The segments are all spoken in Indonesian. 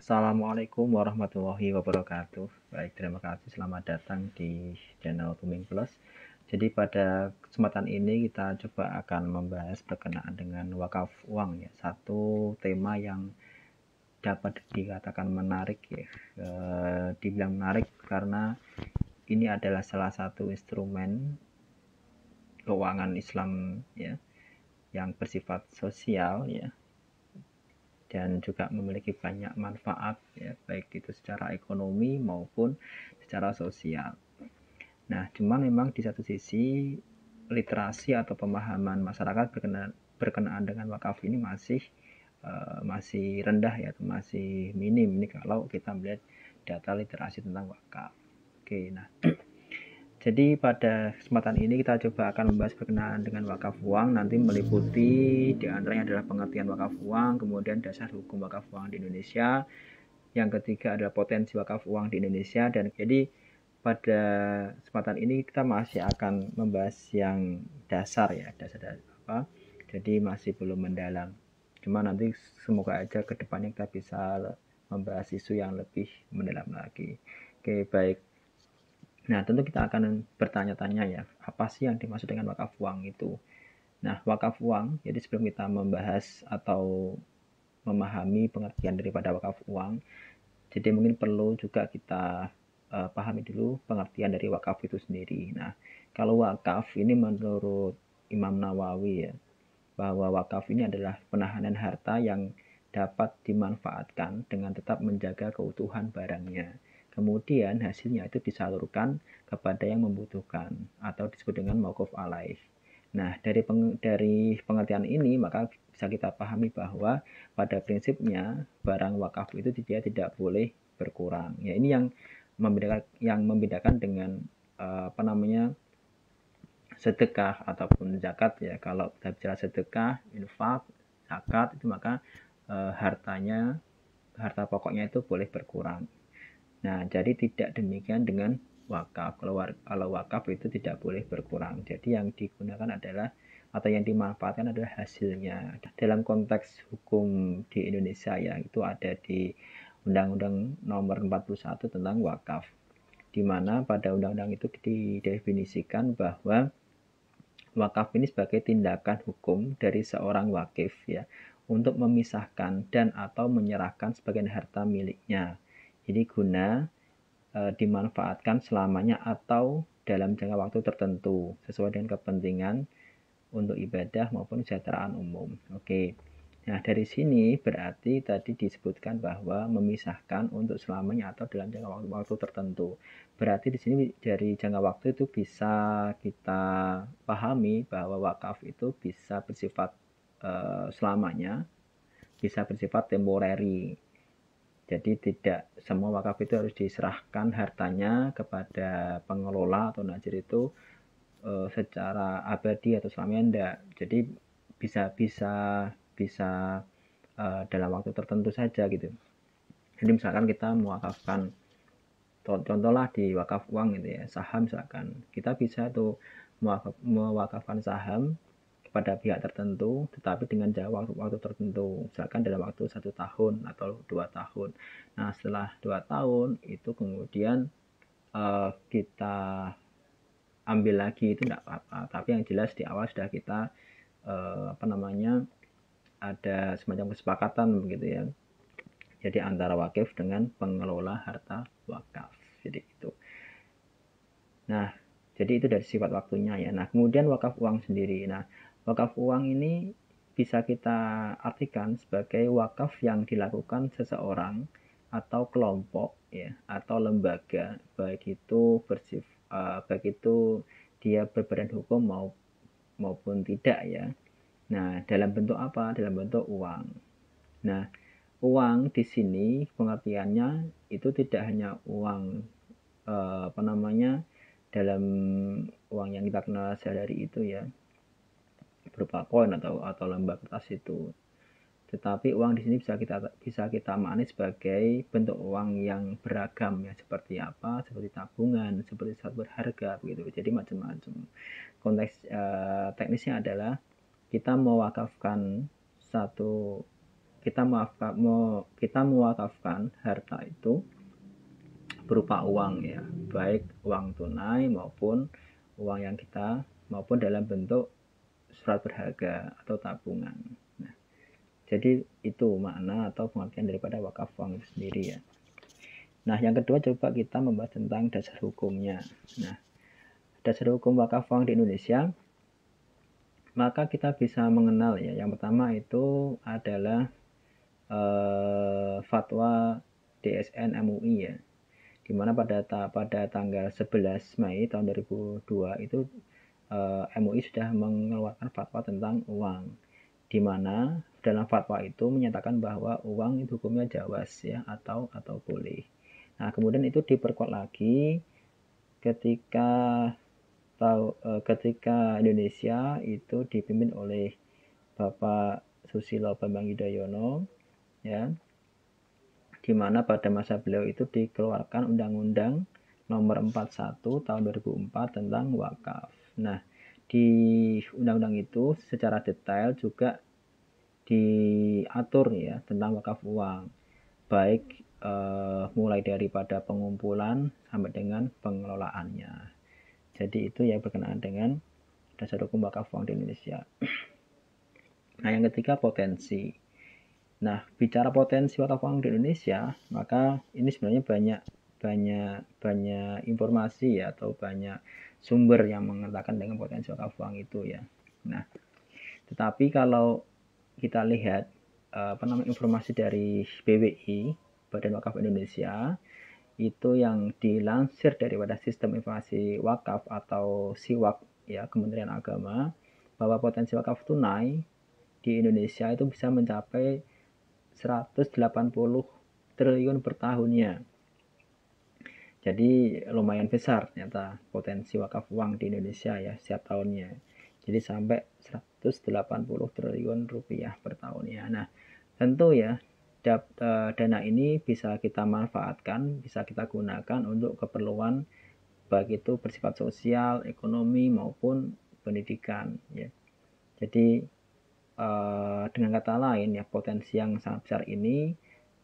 Assalamualaikum warahmatullahi wabarakatuh. Baik, terima kasih. Selamat datang di channel Booming Plus. Jadi pada kesempatan ini kita coba akan membahas berkenaan dengan wakaf uang ya. Satu tema yang dapat dikatakan menarik ya. Dibilang menarik karena ini adalah salah satu instrumen keuangan Islam ya yang bersifat sosial ya, dan juga memiliki banyak manfaat ya, baik itu secara ekonomi maupun secara sosial. Nah, cuma memang di satu sisi literasi atau pemahaman masyarakat berkenaan dengan wakaf ini masih rendah ya, atau masih minim ini kalau kita melihat data literasi tentang wakaf. Oke, nah jadi pada kesempatan ini kita coba akan membahas berkenaan dengan wakaf uang, nanti meliputi diantaranya adalah pengertian wakaf uang, kemudian dasar hukum wakaf uang di Indonesia, yang ketiga adalah potensi wakaf uang di Indonesia. Dan jadi pada kesempatan ini kita masih akan membahas yang dasar ya, dasar apa, jadi masih belum mendalam. Cuma nanti semoga aja kedepannya kita bisa membahas isu yang lebih mendalam lagi. Oke, baik. Nah, tentu kita akan bertanya-tanya ya, apa sih yang dimaksud dengan wakaf uang itu? Nah, wakaf uang, jadi sebelum kita membahas atau memahami pengertian daripada wakaf uang, jadi mungkin perlu juga kita pahami dulu pengertian dari wakaf itu sendiri. Nah, kalau wakaf ini menurut Imam Nawawi ya, bahwa wakaf ini adalah penahanan harta yang dapat dimanfaatkan dengan tetap menjaga keutuhan barangnya. Kemudian hasilnya itu disalurkan kepada yang membutuhkan atau disebut dengan mauquf alaih. Nah, dari pengertian ini maka bisa kita pahami bahwa pada prinsipnya barang wakaf itu tidak boleh berkurang. Ya, ini yang membedakan dengan apa namanya, sedekah ataupun zakat ya. Kalau kita bicara sedekah, infak, zakat itu maka harta pokoknya itu boleh berkurang. Nah, jadi tidak demikian dengan wakaf. Kalau wakaf itu tidak boleh berkurang. Jadi yang digunakan adalah atau yang dimanfaatkan adalah hasilnya. Dalam konteks hukum di Indonesia ya, itu ada di Undang-Undang Nomor 41 tentang wakaf, di mana pada undang-undang itu didefinisikan bahwa wakaf ini sebagai tindakan hukum dari seorang wakif ya, untuk memisahkan dan atau menyerahkan sebagian harta miliknya. Jadi guna dimanfaatkan selamanya atau dalam jangka waktu tertentu sesuai dengan kepentingan untuk ibadah maupun kesejahteraan umum. Oke. Nah, dari sini berarti tadi disebutkan bahwa memisahkan untuk selamanya atau dalam jangka waktu tertentu. Berarti di sini dari jangka waktu itu bisa kita pahami bahwa wakaf itu bisa bersifat selamanya, bisa bersifat temporary. Jadi tidak semua wakaf itu harus diserahkan hartanya kepada pengelola atau najir itu secara abadi atau selamanya, enggak. Jadi bisa bisa bisa dalam waktu tertentu saja gitu. Jadi misalkan kita mewakafkan, contohlah di wakaf uang gitu ya, saham misalkan, kita bisa tuh mewakafkan saham kepada pihak tertentu, tetapi dengan jangka waktu tertentu, misalkan dalam waktu 1 tahun atau 2 tahun. Nah, setelah 2 tahun itu kemudian kita ambil lagi itu tidak apa-apa, tapi yang jelas di awal sudah kita apa namanya, ada semacam kesepakatan begitu ya, jadi antara wakif dengan pengelola harta wakaf, jadi itu. Nah, jadi itu dari sifat waktunya ya. Nah, kemudian wakaf uang sendiri. Nah, wakaf uang ini bisa kita artikan sebagai wakaf yang dilakukan seseorang atau kelompok ya, atau lembaga, baik itu dia berbadan hukum maupun tidak ya. Nah, dalam bentuk apa? Dalam bentuk uang. Nah, uang di sini pengertiannya itu tidak hanya uang apa namanya, dalam uang yang kita kenal sehari-hari itu ya, berupa koin atau lembar kertas itu. Tetapi uang di sini bisa kita maknai sebagai bentuk uang yang beragam ya, seperti apa? Seperti tabungan, seperti surat berharga begitu. Jadi macam-macam. Konteks teknisnya adalah kita mewakafkan satu kita mewakafkan harta itu berupa uang ya, baik uang tunai maupun uang yang kita maupun dalam bentuk surat berharga atau tabungan. Nah, jadi itu makna atau pengertian daripada wakaf uang itu sendiri ya. Nah, yang kedua coba kita membahas tentang dasar hukumnya. Nah, dasar hukum wakaf uang di Indonesia, maka kita bisa mengenal ya. Yang pertama itu adalah fatwa DSN MUI ya, di mana pada tanggal 11 Mei tahun 2002 itu MUI sudah mengeluarkan fatwa tentang uang, di mana dalam fatwa itu menyatakan bahwa uang itu hukumnya jawaz ya, atau boleh. Nah, kemudian itu diperkuat lagi ketika Indonesia itu dipimpin oleh Bapak Susilo Bambang Yudhoyono ya, di mana pada masa beliau itu dikeluarkan Undang-Undang Nomor 41 Tahun 2004 tentang wakaf. Nah, di undang-undang itu secara detail juga diatur ya tentang wakaf uang, baik mulai daripada pengumpulan sampai dengan pengelolaannya. Jadi itu yang berkenaan dengan dasar hukum wakaf uang di Indonesia. Nah, yang ketiga potensi. Nah, bicara potensi wakaf uang di Indonesia, maka ini sebenarnya banyak informasi ya, atau banyak sumber yang mengatakan dengan potensi wakaf uang itu ya. Nah, tetapi kalau kita lihat informasi dari BWI, Badan Wakaf Indonesia, itu yang dilansir daripada Sistem Informasi Wakaf atau SIWAK ya, Kementerian Agama, bahwa potensi wakaf tunai di Indonesia itu bisa mencapai 180 triliun per tahunnya. Jadi lumayan besar ternyata potensi wakaf uang di Indonesia ya setiap tahunnya. Jadi sampai 180 triliun rupiah per tahunnya. Nah, tentu ya dana ini bisa kita manfaatkan, bisa kita gunakan untuk keperluan baik itu bersifat sosial, ekonomi maupun pendidikan ya. Jadi dengan kata lain ya, potensi yang sangat besar ini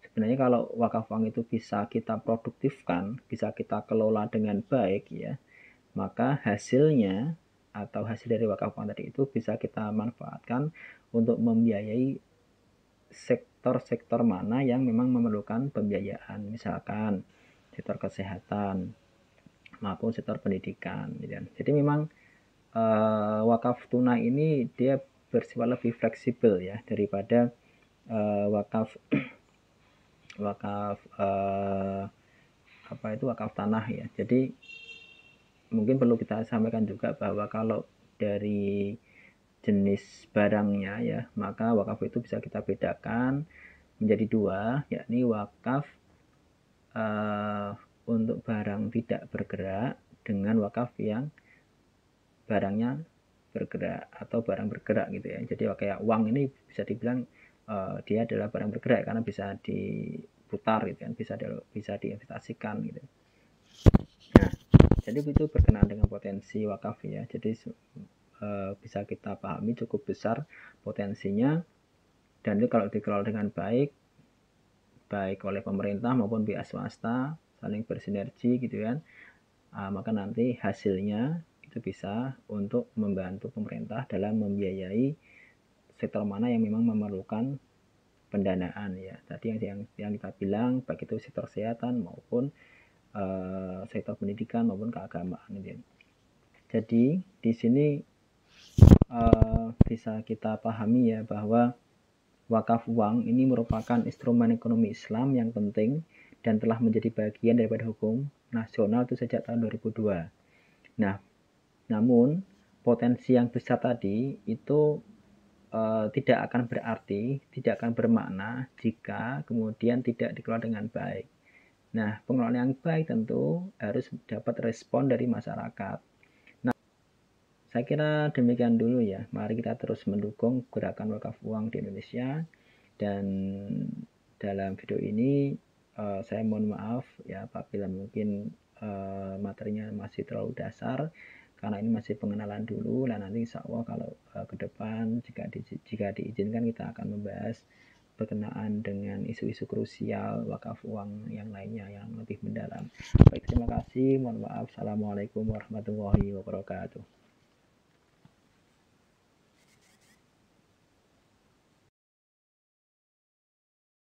sebenarnya kalau wakaf uang itu bisa kita produktifkan, bisa kita kelola dengan baik ya, maka hasilnya atau hasil dari wakaf uang tadi itu bisa kita manfaatkan untuk membiayai sektor-sektor mana yang memang memerlukan pembiayaan, misalkan sektor kesehatan maupun sektor pendidikan gitu. Jadi memang wakaf tunai ini dia bersifat lebih fleksibel ya daripada wakaf wakaf tanah ya. Jadi mungkin perlu kita sampaikan juga bahwa kalau dari jenis barangnya ya, maka wakaf itu bisa kita bedakan menjadi dua, yakni wakaf untuk barang tidak bergerak dengan wakaf yang barangnya bergerak atau barang bergerak gitu ya. Jadi kayak uang ini bisa dibilang dia adalah barang bergerak karena bisa diputar gitu kan, bisa diinvestasikan gitu. Nah, jadi itu berkenaan dengan potensi wakaf ya. Jadi bisa kita pahami cukup besar potensinya, dan itu kalau dikelola dengan baik oleh pemerintah maupun pihak swasta saling bersinergi gitu kan, maka nanti hasilnya itu bisa untuk membantu pemerintah dalam membiayai sektor mana yang memang memerlukan pendanaan ya. Tadi yang kita bilang baik itu sektor kesehatan maupun sektor pendidikan maupun keagamaan gitu ya. Jadi di sini bisa kita pahami ya bahwa wakaf uang ini merupakan instrumen ekonomi Islam yang penting dan telah menjadi bagian daripada hukum nasional itu sejak tahun 2002. Nah, namun potensi yang besar tadi itu tidak akan berarti, tidak akan bermakna jika kemudian tidak dikelola dengan baik. Nah, pengelolaan yang baik tentu harus dapat respon dari masyarakat. Nah, saya kira demikian dulu ya. Mari kita terus mendukung gerakan wakaf uang di Indonesia. Dan dalam video ini saya mohon maaf ya apabila mungkin materinya masih terlalu dasar, karena ini masih pengenalan dulu. Dan nanti insya Allah kalau ke depan jika diizinkan kita akan membahas berkenaan dengan isu-isu krusial wakaf uang yang lainnya yang lebih mendalam. Baik, terima kasih. Mohon maaf. Assalamualaikum warahmatullahi wabarakatuh.